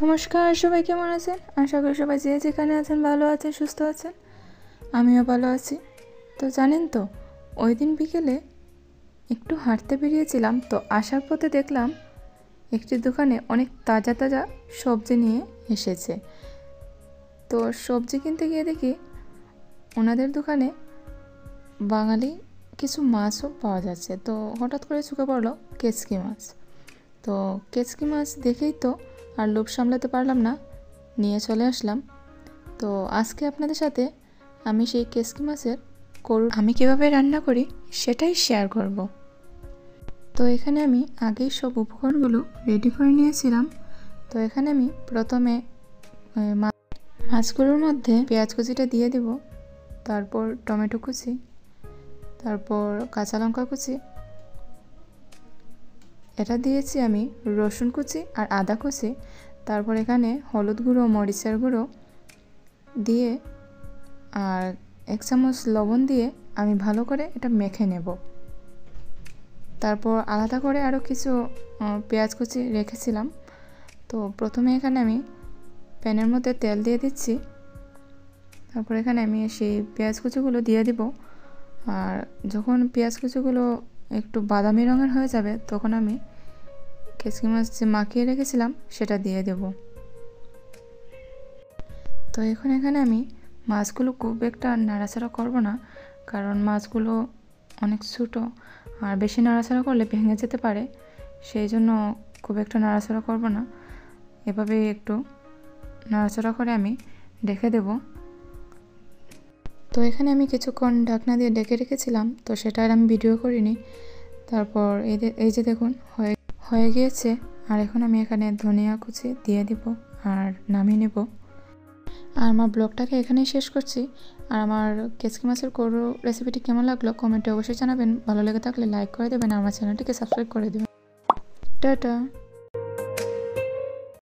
নমস্কার, সবাই কেমন আছেন? আশা করি সবাই যে যেখানে আছেন ভালো আছেন, সুস্থ আছেন। আমিও ভালো আছি। তো জানেন তো, ওই দিন বিকেলে একটু হাঁটতে বেরিয়েছিলাম, তো আসার পথে দেখলাম একটি দোকানে অনেক তাজা তাজা সবজি নিয়ে এসেছে। তো সবজি কিনতে গিয়ে দেখি ওনাদের দোকানে বাঙালি কিছু মাছও পাওয়া যাচ্ছে। তো হঠাৎ করে চোখে পড়লো কেচকি মাছ। তো কেচকি মাছ দেখেই তো আর লোভ সামলাতে পারলাম না, নিয়ে চলে আসলাম। তো আজকে আপনাদের সাথে আমি সেই কেচকি মাছের আমি কিভাবে রান্না করি সেটাই শেয়ার করব। তো এখানে আমি আগেই সব উপকরণগুলো রেডি করে নিয়েছিলাম। তো এখানে আমি প্রথমে মাছগুলোর মধ্যে পেঁয়াজ কুচিটা দিয়ে দেব, তারপর টমেটো কুচি, তারপর কাঁচা লঙ্কা কুচি, এটা দিয়েছি আমি রসুন কুচি আর আদা কুচি, তারপর এখানে হলুদ গুঁড়ো, মরিচের গুঁড়ো দিয়ে আর 1 চামচ লবণ দিয়ে আমি ভালো করে এটা মেখে নেব। তারপর আলাদা করে আরও কিছু পেঁয়াজ কুচি রেখেছিলাম। তো প্রথমে এখানে আমি প্যানের মধ্যে তেল দিয়ে দিচ্ছি, তারপর এখানে আমি সেই পেঁয়াজ কুচিগুলো দিয়ে দিব। আর যখন পেঁয়াজ কুচিগুলো একটু বাদামি রঙের হয়ে যাবে তখন আমি কেচকি মাছ যে মাখিয়ে রেখেছিলাম সেটা দিয়ে দেব। তো এখন এখানে আমি মাছগুলো খুব একটা নাড়াচাড়া করব না, কারণ মাছগুলো অনেক ছোটো আর বেশি নাড়াচাড়া করলে ভেঙে যেতে পারে, সেই জন্য খুব একটা নাড়াচাড়া করব না। এভাবে একটু নাড়াচাড়া করে আমি রেখে দেব। তো এখানে আমি কিছুক্ষণ ঢাকনা দিয়ে ঢেকে রেখেছিলাম, তো সেটা আর আমি ভিডিও করিনি। তারপর এই যে দেখুন হয়ে গিয়েছে। আর এখন আমি এখানে ধনিয়া কুচি দিয়ে দিব আর নামিয়ে নেব। আর আমার ব্লগটাকে এখানেই শেষ করছি। আর আমার কেচকি মাছের কোরো রেসিপিটি কেমন লাগলো কমেন্টে অবশ্যই জানাবেন। ভালো লেগে থাকলে লাইক করে দেবেন আর আমার চ্যানেলটিকে সাবস্ক্রাইব করে দেবেন। টাটা।